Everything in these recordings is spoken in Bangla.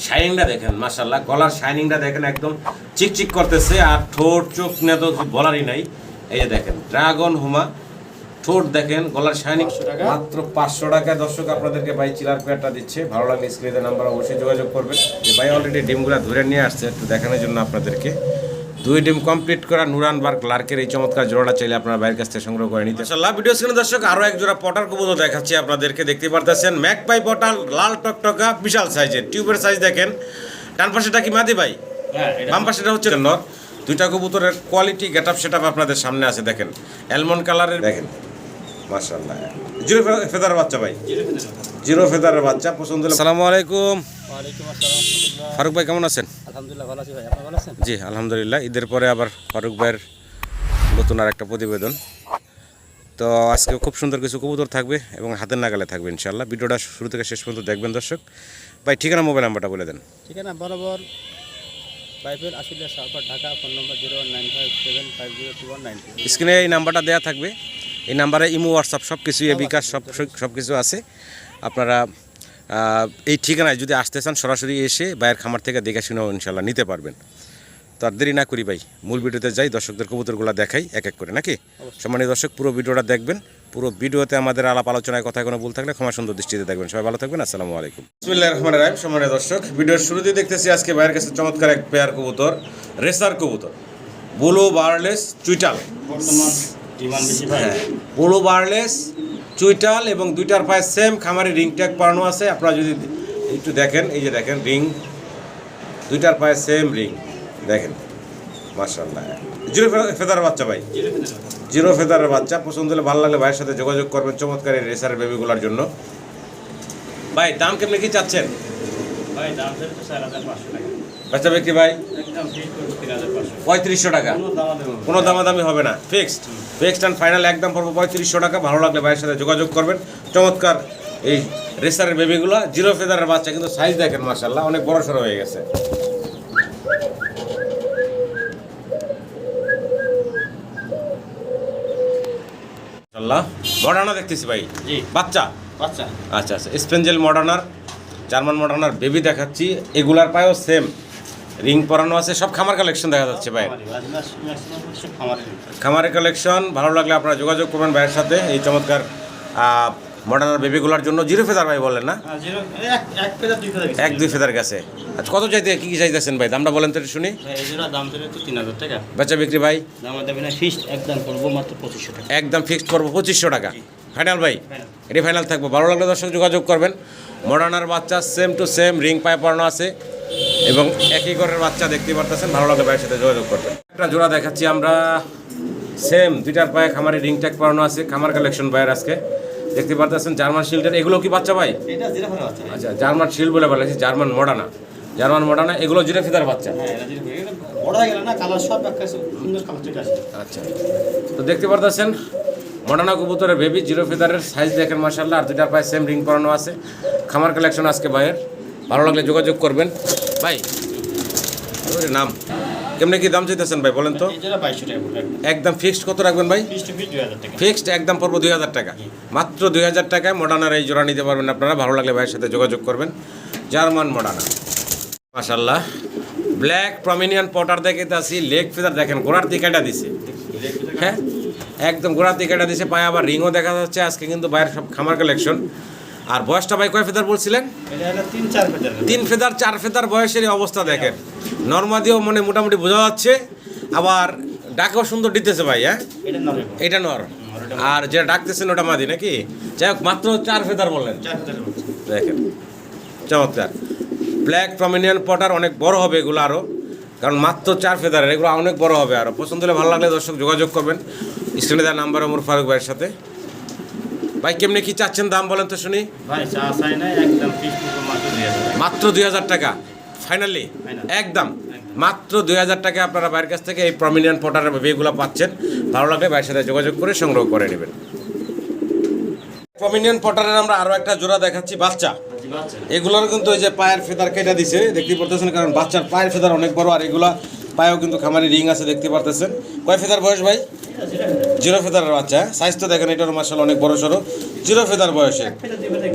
শাইনিংটা দেখেন মাশাআল্লাহ, গলার শাইনিংটা দেখেন একদম চিকচিক করতেছে। আর ঠোঁট চোখ নিয়ে তো বলারই নাই। এই যে দেখেন ড্রাগন হুমা, ঠোঁট দেখেন, গলার শাইনিং মাত্র 500 টাকা। দর্শক আপনাদেরকে ভাই চিলার পেয়ারটা দিচ্ছে। ভালো লাগলে স্ক্রিনের নাম্বার অবশ্যই যোগাযোগ করবেন। যে ভাই অলরেডি ডিমগুলো ধরে নিয়ে আসছে একটু দেখানোর জন্য আপনাদেরকে। 2 ডিম কমপ্লিট করা নুরানবার্গ লার্কের এই চমৎকার জোড়াটা চাইলে আপনারা বাইরের কাছ থেকে সংগ্রহ করে নিতে। মাশাআল্লাহ, ভিডিও স্ক্রিনে দর্শক আরো এক জোড়া পটার কবুতর দেখাচ্ছি আপনাদেরকে। দেখতে পারতেছেন ম্যাকপাই পটাল, লাল টকটকা, বিশাল সাইজের। টিউবের সাইজ দেখেন। ডান পাশেটা কি মাদি ভাই? বাম পাশেটা হচ্ছে নর। দুইটা কবুতরের কোয়ালিটি গেটআপ সেটআপ আপনাদের সামনে আছে দেখেন। অ্যালমন্ড কালারের দেখেন মাশাআল্লাহ। জিরো ফেদার বাচ্চা ভাই, জিরো ফেদারের বাচ্চা পছন্দ হলে। আসসালামু আলাইকুম। ওয়ালাইকুম আসসালাম। ফারুক ভাই কেমন আছেন? আলহামদুলিল্লাহ ভালো আছি ভাই, আপনি ভালো আছেন? জি আলহামদুলিল্লাহ। ঈদের পরে আবার ফারুক ভাইয়ের নতুন আর একটা প্রতিবেদন। তো আজকে খুব সুন্দর কিছু কবুতর থাকবে এবং হাতের নাগালে থাকবে ইনশাআল্লাহ। ভিডিওটা শুরু থেকে শেষ পর্যন্ত দেখবেন দর্শক। ভাই ঠিকানা মোবাইল নাম্বারটা বলে দেন। ঠিকানা বরাবর বাইবেল আশুলিয়া শাহবাগ ঢাকা, ফোন নম্বর 01957502192। স্ক্রিনে এই নাম্বারটা দেওয়া থাকবে। এই নাম্বারে ইমো হোয়াটসঅ্যাপ সব কিছু বিকাশ সব কিছু আছে। আপনারা এই ঠিকানায় যদি আসতে চান সরাসরি এসে ভাইয়ের খামার থেকে দেখে শুনেও ইনশাআল্লাহ নিতে পারবেন। তো আর দেরি না করি ভাই মূল ভিডিওতে যাই, দর্শকদের কবুতরগুলো দেখাই এক এক করে নাকি। সম্মানিত দর্শক পুরো ভিডিওটা দেখবেন। পুরো ভিডিওতে আমাদের আলাপ আলোচনায় কথা কোনো ভুল থাকলে ক্ষমা সুন্দর দৃষ্টিতে দেখবেন। সবাই ভালো থাকবেন। আসসালামু আলাইকুম। বিসমিল্লাহির রহমানির রহিম। সম্মানিত দর্শক ভিডিওর শুরুতেই দেখতেছি আজকে ভাইয়ের কাছে চমৎকার এক পেয়ার কবুতর, রেসার কবুতর, ব্লু বারলেস চুইটাল। বর্তমান ডিমান্ড বেশি ভাই। ব্লু বারলেস চুইটাল এবং দুইটার পায়ে সেম খামারে রিং ট্যাগ পরানো আছে। আপনারা যদি একটু দেখেন, এই যে দেখেন রিং, দুইটার পায়ে সেম রিং দেখেন মাশাআল্লাহ। জিরো ফেদার বাচ্চা ভাই, জিরো ফেদারের বাচ্চা। পছন্দ হলে ভালো লাগলে ভাইয়ের সাথে যোগাযোগ করবেন চমৎকার এই রেসারের বেবিগুলোর জন্য। ভাই দাম কেমনি কি চাচ্ছেন? ভাই দাম ধরে তো 4500 টাকা। বাচ্চা বিক্রি ভাই একদম ঠিক করব 3500। 3500 টাকা। কোনো দামাদামি হবে না, ফিক্সড অ্যান্ড ফাইনাল একদম পড়বো 3500 টাকা। ভালো লাগলে ভাইয়ের সাথে যোগাযোগ করবেন। চমৎকার এই রেসারের বেবিগুলো, জিরো ফেদারের বাচ্চা, কিন্তু সাইজ দেখেন মাশাআল্লাহ অনেক বড় সড়ো হয়ে গেছে। মডার্না দেখতেছি ভাই। জি বাচ্চা বাচ্চা। আচ্ছা আচ্ছা, স্পেঞ্জেল মডার্নার, জার্মান মডার্নার বেবি দেখাচ্ছি। এগুলার পায়েও সেম রিং পরানো আছে। সব খামার কালেকশন দেখা যাচ্ছে ভাই, খামারের কালেকশন। ভালো লাগলে আপনারা যোগাযোগ করবেন ভাইয়ের সাথে এই চমৎকার মডার্নার বেবিগুলোর জন্য। জিরো ফেদার ভাই বলেন না? এক দুই ফেদার গেছে। আচ্ছা কত চাইতে কি চাইতেছেন ভাই? দামটা বলেন তো একটু শুনি। দাম ধরে তো 3000 টাকা। বাচ্চা বিক্রি ভাই দাম দেবেন না, ফিক্সড একদম করব মাত্র 2500 টাকা। একদম ফিক্সড করবো 2500 টাকা। ফাইনাল ভাই? এটি ফাইনাল থাকবো। ভালো লাগলে দর্শক যোগাযোগ করবেন। মডার্নার বাচ্চা সেম টু সেম রিং পায়ে পরানো আছে এবং একই ঘরের বাচ্চা দেখতে পারতেছেন। ভালো লাগলে ভাইয়ের সাথে যোগাযোগ করবেন। একটা জোড়া দেখাচ্ছি আমরা, সেম দুইটার পায়ে খামারে রিং ট্যাগ পরানো আছে। খামার কালেকশন ভাইয়ের আজকে দেখতে পারতেছেন। জার্মান শিল্ডের এগুলো কি বাচ্চা ভাই? এটা জিরা ফেদার বাচ্চা। আচ্ছা জার্মান শিল্ড বলে বলেছি, জার্মান মডার্না, জার্মান মডার্না। এগুলো জিরো ফেদার বাচ্চা। হ্যাঁ এটা জিরা ফেদার। বড় হয়ে গেল না, কালার সব একটা সুন্দর কালার চলে আসে। আচ্ছা তো দেখতে পারতেছেন মডার্না কবুতরের বেবি, জিরো ফেদারের সাইজ দেখেন মাশাআল্লাহ। আর দুইটার পায়ে সেম রিং পরানো আছে। খামার কালেকশন আজকে ভাইয়ের। ভালো লাগলে যোগাযোগ করবেন ভাই। ওরে নাম কেমনে কি দাম চাইতেছেন ভাই বলেন তো? এটা 2200 টাকা পড়বে। একদম ফিক্সড কত রাখবেন ভাই? ফিক্সড 2000 টাকা। ফিক্সড একদম পড়বো 2000 টাকা। মাত্র 2000 টাকায় মডার্নার এই জোড়া নিতে পারবেন আপনারা। ভালো লাগলে ভাইয়ের সাথে যোগাযোগ করবেন। জার্মান মডার্না মাশাআল্লাহ। ব্ল্যাক প্রমিনিয়ান পটার দেখে আসি। লেগ ফেদার দেখেন গোড়ার দিকেটা দিছে, হ্যাঁ একদম গোড়ার দিকেটা দিছে। পায়ে আবার রিংও দেখা যাচ্ছে। আজকে কিন্তু বাইরের সব খামার কালেকশন। আর বয়সটা ভাই কয় ফেদার বলছিলেন? এটা হলো 3-4 ফেদার। 3 ফেদার 4 ফেদার বয়সের অবস্থা দেখেন। নর্মাদিও মানে মোটামুটি বোঝা যাচ্ছে। আবার ডাকেও সুন্দর দিতেছে ভাই। হ্যাঁ এটা নর। এটা নর। আর যেটা ডাকতেছেন ওটা মাদি নাকি? যাই হোক মাত্র 4 ফেদার বললেন। 4 ফেদার দেখেন চমৎকার। ব্ল্যাক প্রমিনিয়ান পটার অনেক বড় হবে এগুলো আরও, কারণ মাত্র 4 ফেদারের এগুলো অনেক বড় হবে আরও। পছন্দ হলে ভালো লাগলে দর্শক যোগাযোগ করবেন স্ক্রিনে দেওয়া নাম্বার ওমর ফারুক ভাইয়ের সাথে। ভাই কেমনি কি চাচ্ছেন দাম বলেন তো শুনি? ভাই চা চাই না, একদম ফিক্সড মাত্র 2000। মাত্র 2000 টাকা ফাইনালি একদম। মাত্র 2000 টাকা আপনারা বাইরের কাছ থেকে এই প্রমিনিয়ান পটারের বেবিগুলো পাচ্ছেন। ভালো লাগলে ভাইয়ের সাথে যোগাযোগ করে সংগ্রহ করে নেবেন। প্রমিনিয়ান পটারের আমরা আরও একটা জোড়া দেখাচ্ছি বাচ্চা। এগুলোর কিন্তু ওই যে পায়ের ফেদার কেটে দিছে দেখতে পারতেছেন, কারণ বাচ্চার পায়ের ফেদার অনেক বড়। আর এগুলা পায়েও কিন্তু খামারি রিং আছে দেখতে পারতেছেন। কয় ফেদার বয়স ভাই? জিরো ফেদারের বাচ্চা, সাইজ তো দেখেন এটার মাশাআল্লাহ অনেক বড় সড়ো, জিরো ফেদার বয়সে,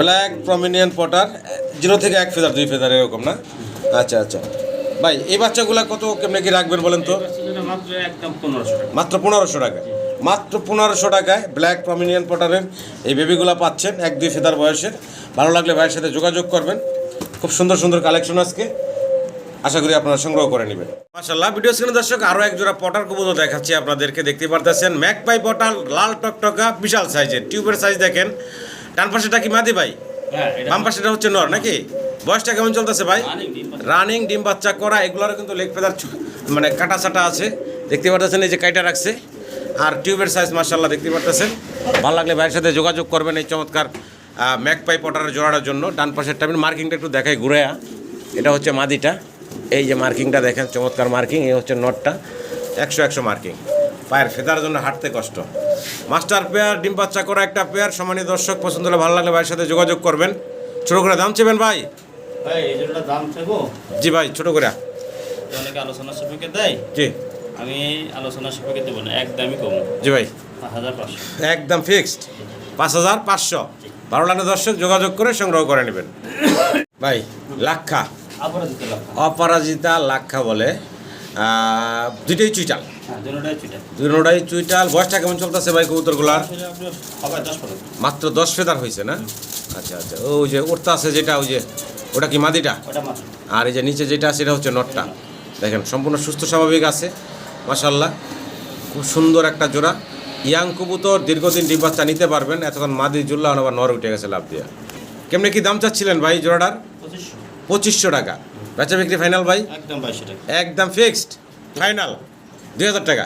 ব্ল্যাক প্রমিনিয়েন্ট পটার, 0 থেকে 1 ফেদার 2 ফেদার এরকম না? আচ্ছা আচ্ছা ভাই, এই বাচ্চাগুলা কত কেমনে কি রাখবেন বলেন তো? মাত্র একদম 1500 টাকা। মাত্র 1500 টাকা, মাত্র 1500 টাকায় ব্ল্যাক প্রমিনিয়েন্ট পটারের এই বেবিগুলো পাচ্ছেন 1-2 ফেদার বয়সের। ভালো লাগলে ভাইয়ের সাথে যোগাযোগ করবেন, খুব সুন্দর সুন্দর কালেকশন আজকে, আশা করি আপনারা সংগ্রহ করে নেবেন। মাশাআল্লাহ, ভিডিও স্ক্রিনে দর্শক আরও এক জোড়া পটার কবুতর দেখাচ্ছি আপনাদেরকে, দেখতে পারতেছেন ম্যাকপাই পটার, লাল টকটকা বিশাল সাইজের, টিউবের সাইজ দেখেন। ডান পাশেটা কি মাদি ভাই? বাম পাশেটা হচ্ছে নর নাকি? বয়সটা কেমন চলতেছে ভাই? রানিং, ডিম বাচ্চা করা, এগুলোরও কিন্তু লেগ ফেদার মানে কাটা চাটা আছে, দেখতে পারতেছেন এই যে কাইটা রাখছে। আর টিউবের সাইজ মাশাআল্লাহ দেখতে পারতেছেন। ভালো লাগলে ভাইয়ের সাথে যোগাযোগ করবেন এই চমৎকার ম্যাকপাই পটারের জোড়াটার জন্য। ডান পাশের টাইমের মার্কিংটা একটু দেখাই ঘুরেয়া, এটা হচ্ছে মাদিটা, এই যে মার্কিংটা দেখেন, চমৎকার মার্কিং। এই হচ্ছে নটটা, 100 মার্কিং। পায়ের ফেদার জন্য হাঁটতে কষ্ট। মাস্টার পেয়ার, ডিম বাচ্চা করা একটা পেয়ার। সম্মানীয় দর্শক, পছন্দ হলে ভালো লাগলে ভাইয়ের সাথে যোগাযোগ করবেন। ছোটো করে দাম চেবেন ভাই? ভাই এই জোড়াটা দাম চাইবো? জি ভাই, ছোটো করে। অনেকে আলোচনা সাপেক্ষে দেয়, জি আমি আলোচনা সাপেক্ষে দেবো না, একদমই কম। জি ভাই, 1500। একদম ফিক্সড 5500। ভালো লাগলে দর্শক যোগাযোগ করে সংগ্রহ করে নেবেন। ভাই লাক্ষা, অপরাজিতা লাভ। অপরাজিতা লাক্ষা বলে, দুইটাই চুইটাল, হ্যাঁ, দুটোটাই চুইটা। দুটোটাই চুইটাল। বয়সটা কেমন চলতেছে ভাই কবুতরগুলার? আসলে আপনি সবাই 10 পড়ে। মাত্র 10 ফেদার হয়েছে না? আচ্ছা আচ্ছা, ওই যে উঠতে আছে যেটা, ওই যে ওটা কি মাদিটা? ওটা মাত্র। আর এই যে নিচে যেটা আছে এটা হচ্ছে নটটা। দেখেন সম্পূর্ণ সুস্থ স্বাভাবিক আছে মাশাআল্লাহ, খুব সুন্দর একটা জোড়া। ইয়াং কবুতর, দীর্ঘদিন ডিম বাচ্চা নিতে পারবেন। এতক্ষণ মাদি জুল্লা, আবার নর উঠে গেছে লাভ দিয়া। কেমনে কি দাম চাচ্ছিলেন ভাই জোড়াটার? 2500। 2500 টাকা। বেচা বিক্রি ফাইনাল ভাই? একদম 2200 টাকা। একদম ফিক্সড ফাইনাল 2000 টাকা,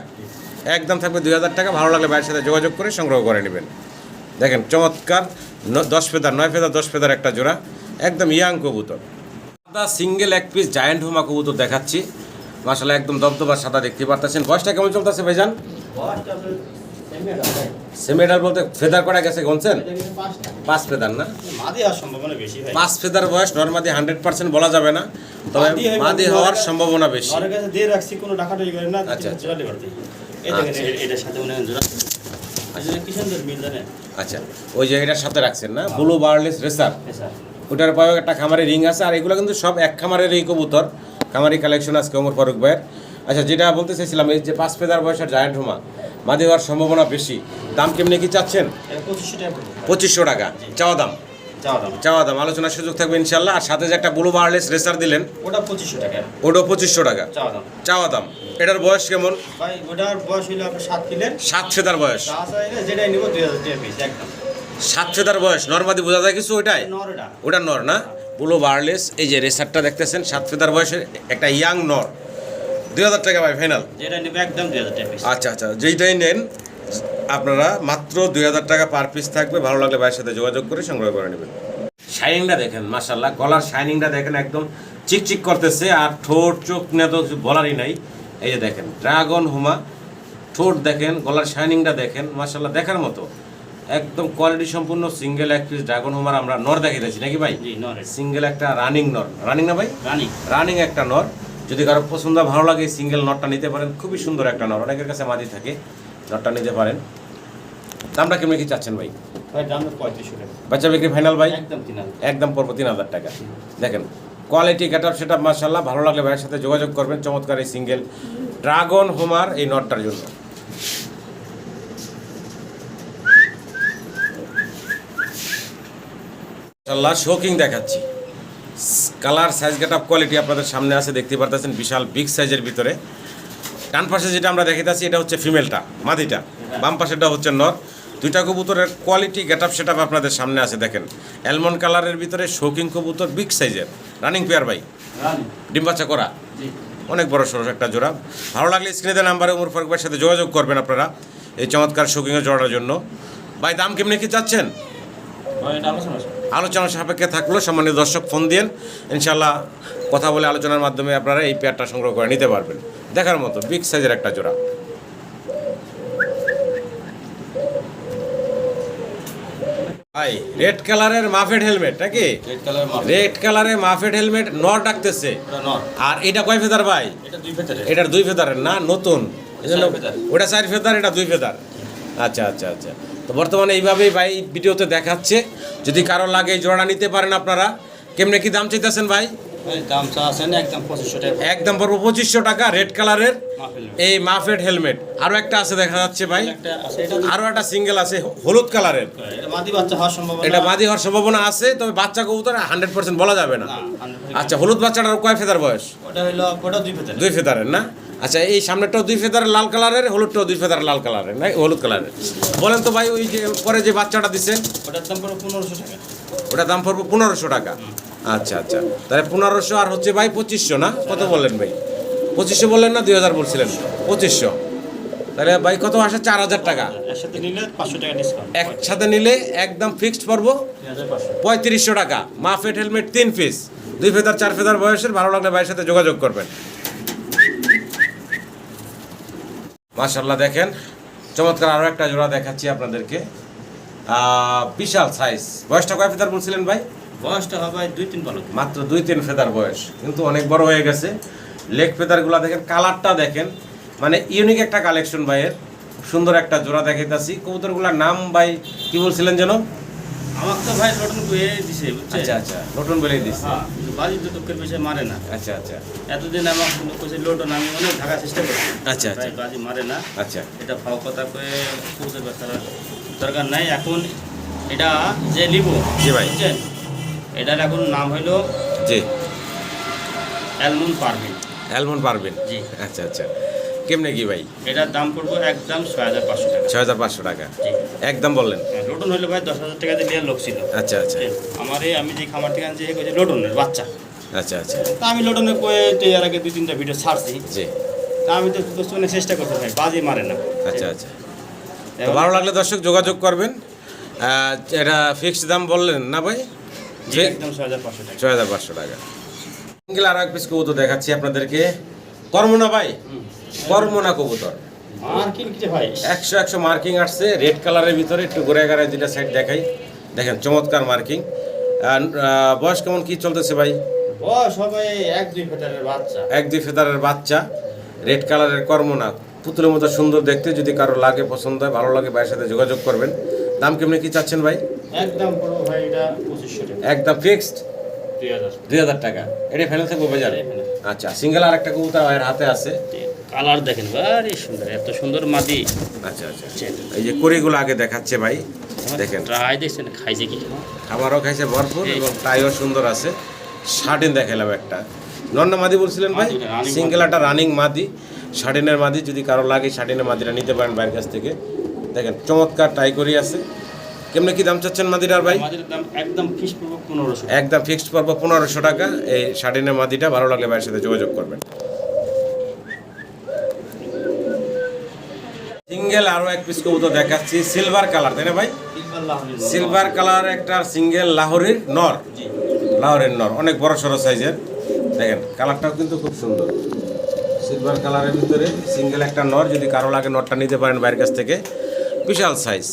একদম থাকবে 2000 টাকা। ভালো লাগলে ভাইয়ের সাথে যোগাযোগ করে সংগ্রহ করে নেবেন। দেখেন চমৎকার 10 ফেদার, 9 ফেদার 10 ফেদার একটা জোড়া, একদম ইয়াং কবুতর। সাদা সিঙ্গেল এক পিস জায়ান্ট হুমা কবুতর দেখাচ্ছি মাশাআল্লাহ, একদম দবদবা সাদা দেখতে পারতেছেন। বয়সটা কেমন চলতেছে ভাইজান? বয়সটা আপনার সেমিডাল বলতে ফেদার করা গেছে গনছেন? 5 ফেদার না? মাদি হওয়ার সম্ভাবনা বেশি ভাই। 5 ফেদার বয়স, নরমাদি 100% বলা যাবে না, তবে মাদি হওয়ার সম্ভাবনা বেশি। ওর কাছে দিয়ে রাখছি, কোনো টাকাটাই করে না। আচ্ছা, আচ্ছা। জোড়া লিভার দিই। এই দেখেন, এটার সাথে মনে হয় জোড়া। আসলে কি সুন্দর মিল জানেন? আচ্ছা, ওই যে এটার সাথে রাখছেন না, ব্লু বার্লেস রেসার, হ্যাঁ স্যার। ওটার পায়েও একটা খামারের রিং আছে। আর এগুলো কিন্তু সব এক খামারের এই কবুতর, খামারি কালেকশন আজকে ওমর ফারুক ভাইয়ের। আচ্ছা, যেটা বলতে চাইছিলাম, এই যে 5 ফেদার বয়সের জায়ান্ট হুমা, মাদি হওয়ার সম্ভাবনা বেশি। দাম কেমনি কি চাচ্ছেন? 2500 টাকা পড়বে। 2500 টাকা চাওয়া দাম। চাওয়া দাম। চাওয়া দাম, আলোচনার সুযোগ থাকবে ইনশাল্লাহ। আর সাথে যে একটা ব্লু বার্লেস রেসার দিলেন, ওটা 2500 টাকা ওটাও 2500 টাকা চাওয়া দাম। চাওয়া দাম। এটার বয়স কেমন? ভাই ওটার বয়স হইলো আপনার 7 কিলের। 7 ফেদার বয়স। তা চাইলে যেটাই নিব 2000 টাকা পিস একদম। 7 ফেদার বয়স, নরমাদি বোঝা যায় কিছু? ওইটাই নরটা। ওটা নর না? ব্লু বার্লেস, এই যে রেসারটা দেখতেছেন, 7 ফেদার বয়সের একটা ইয়াং নর। 2000 টাকা ভাই ফাইনাল? যেটা নিব একদম 2000 টাকা পিস। আচ্ছা আচ্ছা, যেইটাই নেন আপনারা মাত্র 2000 টাকা পার পিস থাকবে। ভালো লাগলে ভাইয়ের সাথে যোগাযোগ করে সংগ্রহ করে নেবেন। শাইনিংটা দেখেন মাশাআল্লাহ, গলার শাইনিংটা দেখেন, একদম চিকচিক করতেছে। আর ঠোঁট চোখ নিয়ে তো কিছু বলারই নাই। এই যে দেখেন ড্রাগন হুমা, ঠোঁট দেখেন, গলার শাইনিংটা দেখেন মাশাআল্লাহ, দেখার মতো একদম কোয়ালিটি সম্পূর্ণ সিঙ্গেল এক পিস ড্রাগন হুমার আমরা নর দেখাইতেছি নাকি ভাই? জি, নর। সিঙ্গেল একটা রানিং নর, রানিং না ভাই? রানিং। রানিং একটা নর। যদি কারো পছন্দ ভালো লাগে সিঙ্গেল নটটা নিতে পারেন, খুবই সুন্দর একটা নর। অনেকের কাছে মাদি থাকে, নটটা নিতে পারেন। দামটা কেমন কি চাচ্ছেন ভাই? ভাই দাম 3500 টাকা। বাচ্চা বিক্রি ফাইনাল ভাই? একদম 3000। একদম পড়বো 3000 টাকা। দেখেন কোয়ালিটি গেটআপ সেটআপ মাশাআল্লাহ, ভালো লাগলে ভাইয়ের সাথে যোগাযোগ করবেন চমৎকার এই সিঙ্গেল ড্রাগন হোমার এই নটটার জন্য। মাশাআল্লাহ শোকিং দেখাচ্ছি, কালার সাইজ গেটআপ কোয়ালিটি আপনাদের সামনে আছে, দেখতে পারতেছেন বিশাল বিগ সাইজের ভিতরে। ডান পাশে যেটা আমরা দেখাইতেছি এটা হচ্ছে ফিমেলটা, মাদিটা। বাম পাশেটা হচ্ছে নর। দুইটা কবুতরের কোয়ালিটি গেটআপ সেটআপ আপনাদের সামনে আছে। দেখেন অ্যালমন্ড কালারের ভিতরে শোকিং কবুতর, বিগ সাইজের, রানিং পেয়ার ভাই, রানিং। ডিম বাচ্চা করা, জি। অনেক বড় সড়ো একটা জোড়া। ভালো লাগলে স্ক্রিনে নাম্বারে ওমর ফারুক ভাইয়ের সাথে যোগাযোগ করবেন আপনারা এই চমৎকার শোকিংয়ের জোড়ার জন্য। ভাই দাম কেমনি কি চাচ্ছেন? ভাই এটা আলোচনা আছে। আলোচনার সাপেক্ষে থাকলেও সম্মানিত দর্শক ফোন দিন, ইনশাল্লাহ কথা বলে আলোচনার মাধ্যমে আপনারা এই পেয়ারটা সংগ্রহ করে নিতে পারবেন। দেখার মতো বিগ সাইজের একটা জোড়া। ভাই রেড কালারের মাফেড হেলমেট নাকি? রেড কালার মাল। রেড কালারের মাফেড হেলমেট নর ডাকতেছে। এটা নর। আর এটা কয় ফেদার ভাই? এটা 2 ফেদারের। এটার 2 ফেদারের না? নতুন এই জন্য ওটা 4 ফেদার, এটা 2 ফেদার। আচ্ছা আচ্ছা আচ্ছা। তো বর্তমানে এইভাবেই ভাই ভিডিওতে দেখাচ্ছে, যদি কারো লাগে এই জোড়াটা নিতে পারেন আপনারা। কেমনে কি দাম চাইতেছেন ভাই? দাম চা আছেন একদম 2500 টাকা। একদম পড়বো 2500 টাকা, রেড কালারের মাহফিল এই মাফেট হেলমেট। আরও একটা আছে দেখা যাচ্ছে ভাই, একটা আছে, এটা আরও একটা সিঙ্গেল আছে হলুদ কালারের। এটা মাদি বাচ্চা হওয়ার সম্ভাবনা। এটা বাদী হওয়ার সম্ভাবনা আছে, তবে বাচ্চা কবুতর 100% বলা যাবে না। না, 100% আচ্ছা, হলুদ বাচ্চাটার কয় ফেদার বয়স? ওটা হলো ওটা 2 ফেদার। 2 ফেদারের না? আচ্ছা, এই সামনেরটাও 2 ফেদারের লাল কালারের, হলুদটাও 2 ফেদারের লাল কালারের, না হলুদ কালারের। বলেন তো ভাই, ওই যে পরে যে বাচ্চাটা দিচ্ছেন ওটার দাম পড়বে 1500 টাকা। ওটার দাম পড়বে 1500 টাকা। আচ্ছা আচ্ছা, তাহলে 1500 আর হচ্ছে ভাই 2500 না? কত বললেন ভাই? 2500 বললেন না? 2000 বলছিলেন? 2500। তাহলে ভাই কত আসে? 4000 টাকা। একসাথে নিলে 500 টাকা ডিসকাউন্ট। একসাথে নিলে একদম ফিক্সড পড়বো 3500। 3500 টাকা। মাফেট হেলমেট 3 পিস, 2 ফেদার 4 ফেদার বয়সের। ভালো লাগলে ভাইয়ের সাথে যোগাযোগ করবেন। মাশাআল্লাহ, দেখেন চমৎকার আরও একটা জোড়া দেখাচ্ছি আপনাদেরকে। বিশাল সাইজ। বয়সটা কয় ফেদার বলছিলেন ভাই? বয়সটা হবে 2-3 পালক। মাত্র 2-3 ফেদার বয়স, কিন্তু অনেক বড় হয়ে গেছে। লেগ ফেদারগুলো দেখেন, কালারটা দেখেন, মানে ইউনিক একটা কালেকশন ভাইয়ের। সুন্দর একটা জোড়া দেখাইতাছি। কবুতরগুলোর নাম ভাই কি বলছিলেন যেন? আমার তো ভাই লটন কইয়ে দিছে, বুঝছেন? আচ্ছা আচ্ছা, নতুন বলে দিচ্ছে। হ্যাঁ, কিন্তু বাজি তো তোকের বেশি মারে না। আচ্ছা আচ্ছা এতদিন আমার কইছে লটন, আমি অনেক ঢাকা চেষ্টা করছি। আচ্ছা আচ্ছা ভাই বাজি মারে না। আচ্ছা এটা ভাও কথা কয়ে কবুতর বেচারা দরকার নাই। এখন এটা যে নিব, জি ভাই, বুঝছেন, এটার এখন নাম হইলো জি অ্যালমন্ড পারভিন। অ্যালমন্ড পারবেন? জি। আচ্ছা আচ্ছা, কেমনে কি ভাই? এটার দাম পড়বো একদম 6500 টাকা। 6500 টাকা জি। একদম বললেন? লটন হইলো ভাই 10,000 টাকা দিয়ে নেওয়ার লোক ছিল। আচ্ছা আচ্ছা আমার আমি যে খামার থেকে আনছি কইছে লটনের বাচ্চা। আচ্ছা আচ্ছা, তা আমি লটনে কয়ে তো এর আগে 2-3টা ভিডিও ছাড়ছি। জি। তা আমি তো দোস্ত অনেক চেষ্টা করতে ভাই, বাজি মারে না। আচ্ছা আচ্ছা, তো ভালো লাগলে দর্শক যোগাযোগ করবেন। এটা ফিক্সড দাম বললেন না ভাই? জি, একদম 6500 টাকা। 6500 টাকা। সিঙ্গেল আরও এক পিস কবুতর দেখাচ্ছি আপনাদেরকে। কর্মনা ভাই, কর্মনা কবুতর আর কি কি ভাই? 100 মার্কিং আসছে রেড কালারের ভিতরে। একটু ঘুরে ঘুরে যেটা সাইড দেখাই, দেখেন চমৎকার মার্কিং। বয়স কেমন কি চলতেছে ভাই? বয়স হবে 1-2 ফেদারের বাচ্চা। 1-2 ফেদারের বাচ্চা, রেড কালারের কর্মনা, পুতুলের মতো সুন্দর দেখতে। যদি কারো লাগে, পছন্দ হয়, ভালো লাগে, ভাইয়ের সাথে যোগাযোগ করবেন। দাম কেমনি কি চাচ্ছেন ভাই? একদম পড়বো ভাই এটা 2500 টাকা। একদম ফিক্সড 2000। 2000 টাকা। এটা ফেলে থাকবো বাজারে? এটাই final। আচ্ছা, সিঙ্গেল আর একটা কবুতর ভাইয়ের হাতে আছে। কালার দেখেন ভাই, সুন্দর, এত সুন্দর মাদি। আচ্ছা আচ্ছা, এই যে কড়িগুলো আগে দেখাচ্ছে ভাই, দেখেন ট্রাই দেখছেন খাইছে কি? খাবারও খাইছে ভরপুর এবং টাইও সুন্দর আছে। শার্টিন দেখালাম একটা। নন্না মাদি বলছিলেন ভাই? মাদি, running সিঙ্গেল একটা রানিং মাদি, শার্টিনের মাদি। যদি কারো লাগে শার্টিনের মাদিটা নিতে পারেন ভাইয়ের কাছ থেকে। দেখেন চমৎকার টাই করি আছে। কেমনে কি দাম চাচ্ছেন মাদিটার ভাই? আমাদের দাম একদম ফিক্স পড়বো 1500 টাকা। একদম ফিক্সড পড়বো 1500 টাকা। এই শার্টিনের মাদিটা ভালো লাগলে ভাইয়ের সাথে যোগাযোগ করবেন। সিঙ্গেল আরও এক পিস কবুতর দেখাচ্ছি, সিলভার কালার, তাই না ভাই? সিলভার কালার একটা সিঙ্গেল লাহোরের নর। জি। লাহোরের নর, অনেক বড় সড়ো সাইজের। দেখেন কালারটাও কিন্তু খুব সুন্দর, সিলভার কালারের ভিতরে সিঙ্গেল একটা নর। যদি কারো লাগে নরটা নিতে পারেন ভাইয়ের কাছ থেকে। বিশাল সাইজ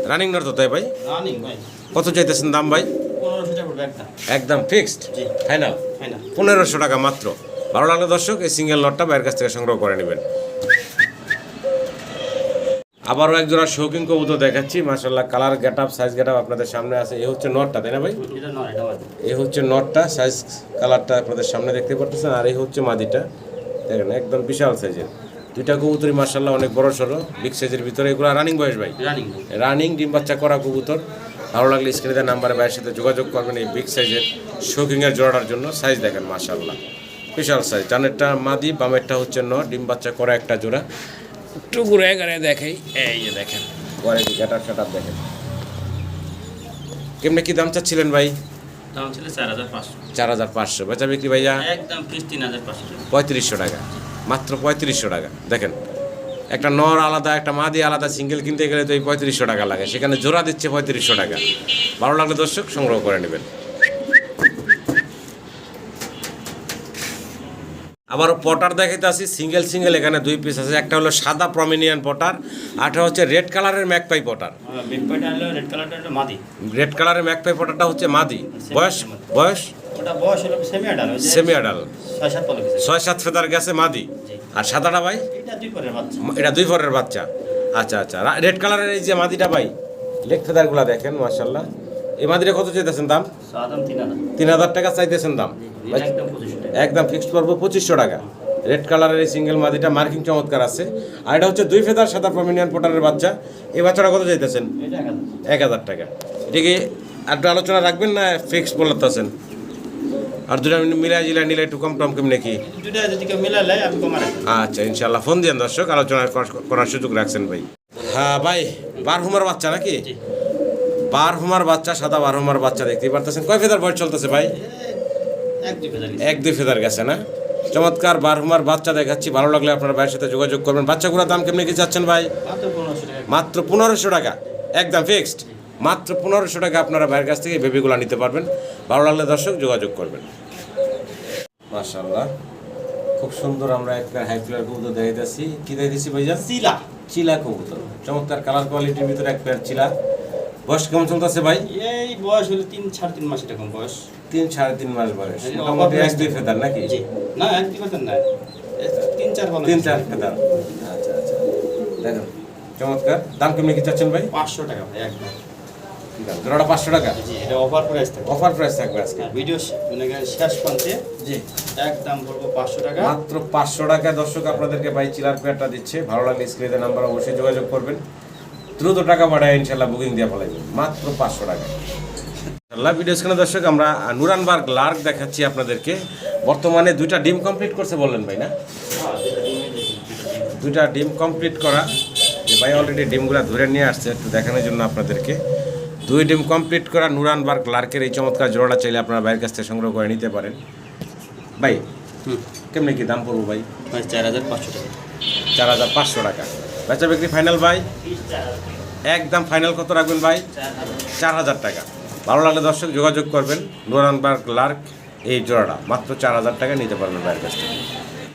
রানিং নর তো, তাই ভাই? রানিং ভাই। কত চাইতেছেন দাম ভাই? 1500 টাকা পড়বে একদম। একদম ফিক্সড জি। Final final. 1500 টাকা মাত্র। ভালো লাগলে দর্শক এই সিঙ্গেল নটটা ভাইয়ের কাছ থেকে সংগ্রহ করে নেবেন। আবারও এক জোড়া শৌখিন কবুতর দেখাচ্ছি। মাশাআল্লাহ, colour get up, size get up আপনাদের সামনে আছে। এই হচ্ছে নটটা, তাই না ভাই? এটা নয়, এটা মাদি। এই হচ্ছে নটটা, সাইজ কালারটা আপনাদের সামনে দেখতে পাচ্ছেন। আর এই হচ্ছে মাদিটা, দেখেন একদম বিশাল সাইজের। দুইটা কবুতরই মাশাআল্লাহ অনেক বড় সড়ো, বিগ সাইজের ভিতরে। এগুলো রানিং বয়স ভাই? রানিং। রানিং ডিম বাচ্চা করা কবুতর। ভালো লাগলে স্ক্রিনে দেওয়া নাম্বারে ভাইয়ের সাথে যোগাযোগ করবেন এই বিগ সাইজের শৌখিনের জোড়াটার জন্য। সাইজ দেখেন মাশাআল্লাহ বিশাল সাইজ। ডানেরটা মাদি, বামেরটা হচ্ছে নর, ডিম বাচ্চা করা একটা জোড়া। একটু ঘুরে ঘুরে দেখাই, এই যে দেখেন কোয়ালিটি, গেট আপ দেখেন। কেমনে কি দাম চাচ্ছিলেন ভাই? দাম ছিল 4500। 4500। বেচা বিক্রি ভাইয়া? একদম ফিক্স 3500 টাকা। 3500 টাকা, মাত্র 3500 টাকা। দেখেন একটা নর আলাদা, একটা মাদি আলাদা, সিঙ্গেল কিনতে গেলে তো এই 3500 টাকা লাগে, সেখানে জোড়া দিচ্ছে 3500 টাকা। ভালো লাগলে দর্শক সংগ্রহ করে নেবেন। আবারও পটার দেখাইতে আসি, সিঙ্গেল এখানে 2 পিস আছে। একটা হলো সাদা প্রমিনিয়ান পটার, আরটা হচ্ছে রেড কালারের ম্যাকপাই পটার। বিগ পাইটা হলো রেড কালারটা, হলো মাদি। রেড কালারের ম্যাকপাই পটারটা হচ্ছে মাদি। বয়স? ওটা বয়স হলো সেমি অ্যাডাল, সেমি অ্যাডাল, 6-7 পলে গেছে। 6-7 ফেদার গেছে মাদি। জি। আর সাদাটা ভাই? এটা 2 পরের বাচ্চা। এটা 2 ফরের বাচ্চা। আচ্ছা আচ্ছা, রেড কালারের এই যে মাদিটা ভাই, লেগ ফেদারগুলো দেখেন মাশাআল্লাহ। এই মাদিটা কত চাইতেছেন দাম? সাদাম 3000। 3000 টাকা চাইতেছেন দাম? এটা একদম 2500 টাকা। একদম ফিক্সড করবো 2500 টাকা। রেড কালারের এই সিঙ্গেল মাদিটা মার্কিং চমৎকার আছে। আর এটা হচ্ছে 2 ফেদার সাদা প্রমিনিয়ান পোটারের বাচ্চা। এই বাচ্চাটা কত চাইতেছেন? এটা 1000। 1000 টাকা। এটা কি একটু আলোচনা রাখবেন না ফিক্সড বলতেছেন? আর দুটা মিলাই জিলা নিলে একটু কম টম কেমনি কি? দুটা যদি কেউ মিলালে আমি কমাই রাখবো। আচ্ছা ইনশাল্লাহ ফোন দিন দর্শক, আলোচনা করার সুযোগ রাখছেন ভাই। হ্যাঁ ভাই, বারহুমার বাচ্চা নাকি? জি। বারহুমার বাচ্চা, সাদা বারহুমার বাচ্চা দেখতেই পারতেছেন। কয় ফেদার বয়স চলতেছে ভাই? 1-2 ফেদার। 1-2 ফেদার গেছে না? চমৎকার বারহুমার বাচ্চা দেখাচ্ছি, ভালো লাগলে আপনার ভাইয়ের সাথে যোগাযোগ করবেন। বাচ্চাগুলোর দাম কেমনি কি যাচ্ছেন ভাই? মাত্র 1500 টাকা। মাত্র 1500 টাকা, একদম ফিক্সড। মাত্র 1500 টাকা আপনারা ভাইয়ের কাছ থেকে বেবিগুলো নিতে পারবেন। ভালো লাগলে দর্শক যোগাযোগ করবেন। মাশাআল্লাহ, খুব সুন্দর আমরা একটা হাই ফ্লার কবুতর দেখাইতেছি। কি দেখাইতেছি ভাইজান? সিলা। চিলা কবুতর, চমৎকার কালার কোয়ালিটির ভিতরে এক পেয়ার চিলা। বয়স কেমন চলতেছে ভাই? এই বয়স হলো 3-3.5 মাস এরকম বয়স। 3-3.5 মাস বয়স, এই মোটামুটি অবাক 1-2 ফেদার নাকি? জি। না 1-2 ফেদার না। 3-4 বলে। 3-4 ফেদার। আচ্ছা আচ্ছা, দেখেন চমৎকার। দাম কেমনি কি চাচ্ছেন ভাই? 500 টাকা ভাই একদম। জোড়াটা 500 টাকা। জি, এটা অফার প্রাইস থাকে। অফার প্রাইস থাকবে আজকে। ভিডিও মানে শেষ প্রান্তে জি, একদম বলবো 500 টাকা। মাত্র 500 টাকা দর্শক আপনাদেরকে ভাই চিলার পেয়ারটা দিচ্ছে। ভালো লাগলে স্ক্রিনের নাম্বার অবশ্যই যোগাযোগ করবেন। দ্রুত টাকা পাঠায় ইনশাল্লাহ বুকিং দিয়ে ফেলাইবেন, মাত্র 500 টাকা। ইনশাল্লাহ ভিডিও স্ক্রিনে দর্শক আমরা নুরানবার্গ লার্ক দেখাচ্ছি আপনাদেরকে। বর্তমানে 2টা ডিম কমপ্লিট করছে বললেন ভাই না? 2টা ডিম কমপ্লিট করা, যে ভাই অলরেডি ডিমগুলো ধরে নিয়ে আসছে একটু দেখানোর জন্য আপনাদেরকে। 2 ডিম কমপ্লিট করা নুরানবার্গ লার্কের এই চমৎকার জোড়াটা চাইলে আপনারা ভাইয়ের কাছ থেকে সংগ্রহ করে নিতে পারেন। ভাই কেমনি কি দাম পড়বো ভাই? 4500 টাকা। 4500 টাকা। বেচা বিক্রি ফাইনাল ভাই? একদম ফাইনাল কত রাখবেন ভাই? 4000 টাকা। ভালো লাগলে দর্শক যোগাযোগ করবেন। নুরানবার্গ লার্ক এই জোড়াটা মাত্র 4000 টাকা নিতে পারবেন ভাইয়ের কাছ থেকে।